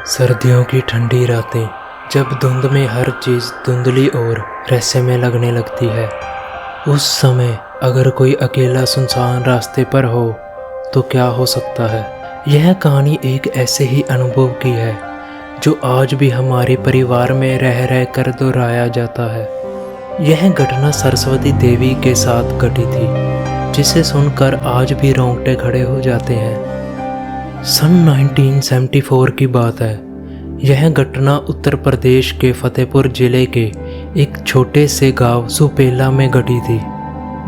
सर्दियों की ठंडी रातें, जब धुंध में हर चीज़ धुंधली और रहस्यमय लगने लगती है। उस समय अगर कोई अकेला सुनसान रास्ते पर हो तो क्या हो सकता है। यह कहानी एक ऐसे ही अनुभव की है जो आज भी हमारे परिवार में रह रह कर दोहराया जाता है। यह घटना सरस्वती देवी के साथ घटी थी, जिसे सुनकर आज भी रोंगटे खड़े हो जाते हैं। सन 1974 की बात है। यह घटना उत्तर प्रदेश के फतेहपुर जिले के एक छोटे से गांव सुपेला में घटी थी।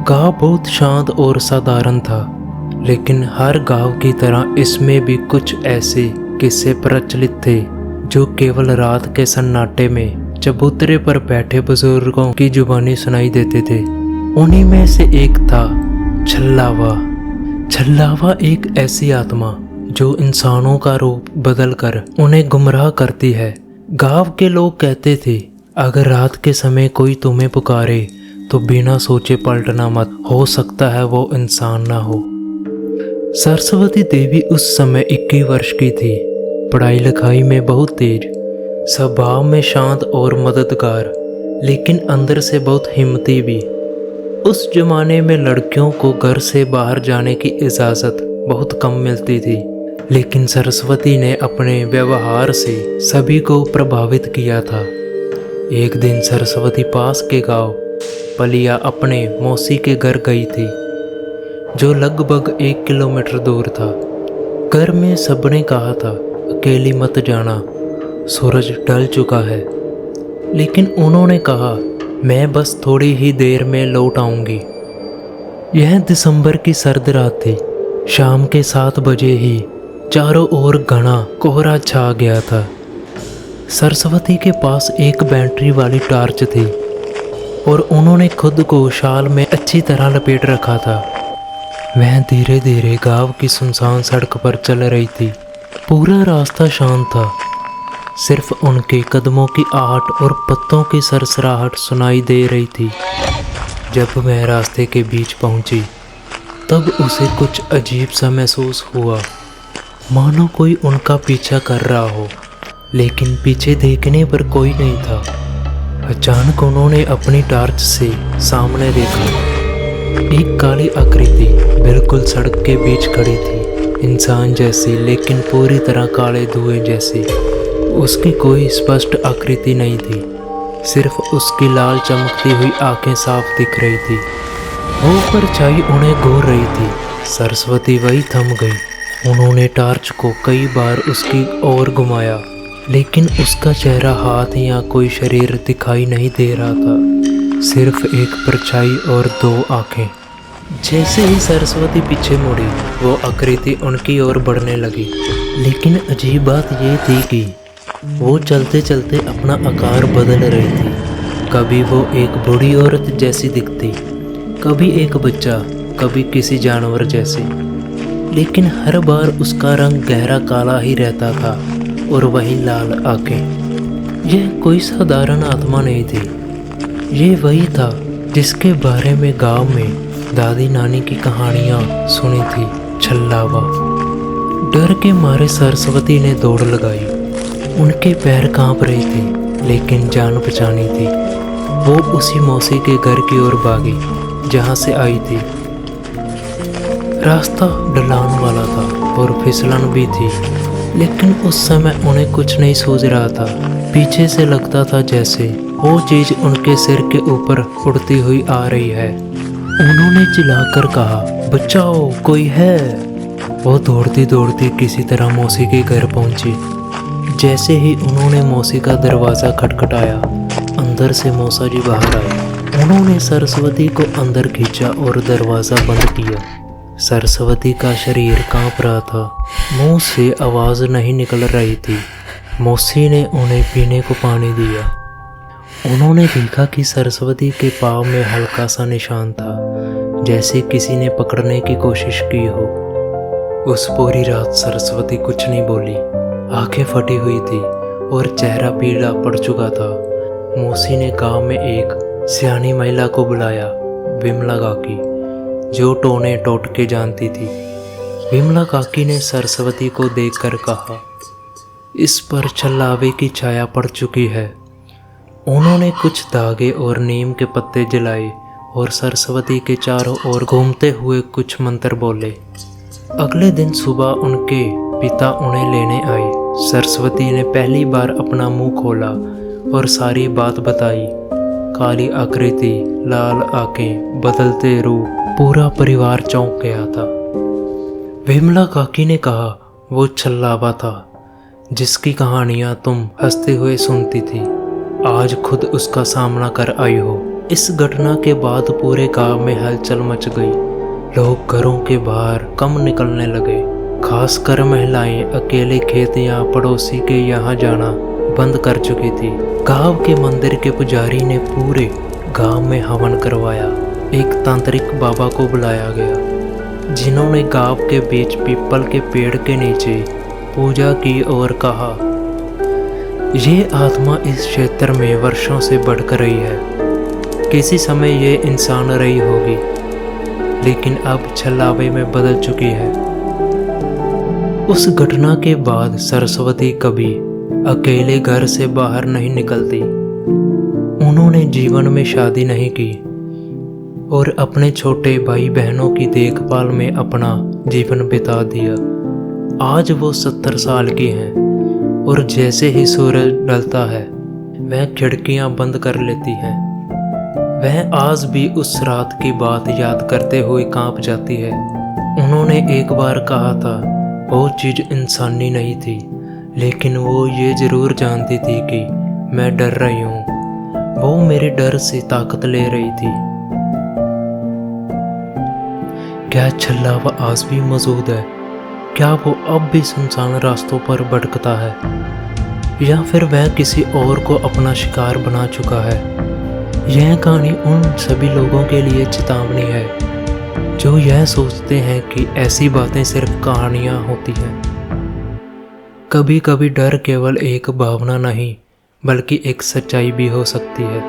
गांव बहुत शांत और साधारण था, लेकिन हर गांव की तरह इसमें भी कुछ ऐसे किस्से प्रचलित थे जो केवल रात के सन्नाटे में चबूतरे पर बैठे बुजुर्गों की जुबानी सुनाई देते थे। उन्हीं में से एक था छल्लावा। छल्लावा एक ऐसी आत्मा जो इंसानों का रूप बदलकर उन्हें गुमराह करती है। गांव के लोग कहते थे, अगर रात के समय कोई तुम्हें पुकारे तो बिना सोचे पलटना मत, हो सकता है वो इंसान ना हो। सरस्वती देवी उस समय 21 वर्ष की थी, पढ़ाई लिखाई में बहुत तेज, स्वभाव में शांत और मददगार, लेकिन अंदर से बहुत हिम्मती भी। उस जमाने में लड़कियों को घर से बाहर जाने की इजाज़त बहुत कम मिलती थी, लेकिन सरस्वती ने अपने व्यवहार से सभी को प्रभावित किया था। एक दिन सरस्वती पास के गांव पलिया अपने मौसी के घर गई थी, जो लगभग 1 किलोमीटर दूर था। घर में सबने कहा था, अकेली मत जाना, सूरज ढल चुका है, लेकिन उन्होंने कहा, मैं बस थोड़ी ही देर में लौट आऊंगी। यह दिसंबर की सर्द रात थी। शाम के 7 बजे ही चारों ओर घना कोहरा छा गया था। सरस्वती के पास एक बैटरी वाली टॉर्च थी और उन्होंने खुद को शाल में अच्छी तरह लपेट रखा था। वह धीरे धीरे गांव की सुनसान सड़क पर चल रही थी। पूरा रास्ता शांत था, सिर्फ उनके कदमों की आहट और पत्तों की सरसराहट सुनाई दे रही थी। जब वह रास्ते के बीच पहुंची, तब उसे कुछ अजीब सा महसूस हुआ, मानो कोई उनका पीछा कर रहा हो, लेकिन पीछे देखने पर कोई नहीं था। अचानक उन्होंने अपनी टॉर्च से सामने देखा। एक काली आकृति बिल्कुल सड़क के बीच खड़ी थी, इंसान जैसी, लेकिन पूरी तरह काले धुएं जैसी। उसकी कोई स्पष्ट आकृति नहीं थी, सिर्फ उसकी लाल चमकती हुई आंखें साफ दिख रही थी। वो परछाई उन्हें घूर रही थी। सरस्वती वही थम गई। उन्होंने टॉर्च को कई बार उसकी ओर घुमाया, लेकिन उसका चेहरा, हाथ या कोई शरीर दिखाई नहीं दे रहा था, सिर्फ एक परछाई और 2 आंखें। जैसे ही सरस्वती पीछे मुड़ी, वो आकृति उनकी ओर बढ़ने लगी। लेकिन अजीब बात ये थी कि वो चलते चलते अपना आकार बदल रही थी। कभी वो एक बूढ़ी औरत जैसी दिखती, कभी एक बच्चा, कभी किसी जानवर जैसे, लेकिन हर बार उसका रंग गहरा काला ही रहता था और वही लाल आंखें। यह कोई साधारण आत्मा नहीं थी, ये वही था जिसके बारे में गांव में दादी नानी की कहानियां सुनी थी, छल्लावा। डर के मारे सरस्वती ने दौड़ लगाई। उनके पैर कांप रहे थे, लेकिन जान बचानी थी। वो उसी मौसी के घर की ओर भागी जहां से आई थी। रास्ता ढलान वाला था और फिसलन भी थी, लेकिन उस समय उन्हें कुछ नहीं सूझ रहा था। पीछे से लगता था जैसे वो चीज उनके सिर के ऊपर उड़ती हुई आ रही है। उन्होंने चिल्लाकर कहा, बचाओ, कोई है। वो दौड़ती दौड़ती किसी तरह मौसी के घर पहुंची। जैसे ही उन्होंने मौसी का दरवाज़ा खटखटाया, अंदर से मौसा जी बाहर आए। उन्होंने सरस्वती को अंदर खींचा और दरवाज़ा बंद किया। सरस्वती का शरीर कांप रहा था, मुंह से आवाज़ नहीं निकल रही थी। मौसी ने उन्हें पीने को पानी दिया। उन्होंने देखा कि सरस्वती के पाँव में हल्का सा निशान था, जैसे किसी ने पकड़ने की कोशिश की हो। उस पूरी रात सरस्वती कुछ नहीं बोली, आंखें फटी हुई थी और चेहरा पीला पड़ चुका था। मौसी ने गांव में एक सियानी महिला को बुलाया, विमला काकी, जो टोने टोटके जानती थी। विमला काकी ने सरस्वती को देखकर कहा, इस पर छल्लावे की छाया पड़ चुकी है। उन्होंने कुछ धागे और नीम के पत्ते जलाए और सरस्वती के चारों ओर घूमते हुए कुछ मंत्र बोले। अगले दिन सुबह उनके पिता उन्हें लेने आए। सरस्वती ने पहली बार अपना मुंह खोला और सारी बात बताई। काली आकृति, लाल आंखें, बदलते रूप, पूरा परिवार चौंक गया था। विमला काकी ने कहा, वो छल्लावा था जिसकी कहानियां तुम हंसते हुए सुनती थी, आज खुद उसका सामना कर आई हो। इस घटना के बाद पूरे गांव में हलचल मच गई। लोग घरों के बाहर कम निकलने लगे, खासकर महिलाएं अकेले खेत या पड़ोसी के यहाँ जाना बंद कर चुकी थी। गांव के मंदिर के पुजारी ने पूरे गांव में हवन करवाया। एक तांत्रिक बाबा को बुलाया गया, जिन्होंने गांव के बीच पीपल के पेड़ के नीचे पूजा की और कहा, ये आत्मा इस क्षेत्र में वर्षों से भटक रही है। किसी समय ये इंसान रही होगी, लेकिन अब छल्लावे में बदल चुकी है। उस घटना के बाद सरस्वती कभी अकेले घर से बाहर नहीं निकलती। उन्होंने जीवन में शादी नहीं की और अपने छोटे भाई बहनों की देखभाल में अपना जीवन बिता दिया। आज वो 70 साल की हैं और जैसे ही सूरज ढलता है वह खिड़कियां बंद कर लेती हैं। वह आज भी उस रात की बात याद करते हुए कांप जाती है। उन्होंने एक बार कहा था, वो चीज़ इंसानी नहीं थी, लेकिन वो ये ज़रूर जानती थी कि मैं डर रही हूँ। वो मेरे डर से ताकत ले रही थी। क्या छल्लावा आज भी मौजूद है? क्या वो अब भी सुनसान रास्तों पर भटकता है, या फिर वह किसी और को अपना शिकार बना चुका है? यह कहानी उन सभी लोगों के लिए चेतावनी है जो यह सोचते हैं कि ऐसी बातें सिर्फ कहानियाँ होती हैं। कभी कभी डर केवल एक भावना नहीं, बल्कि एक सच्चाई भी हो सकती है।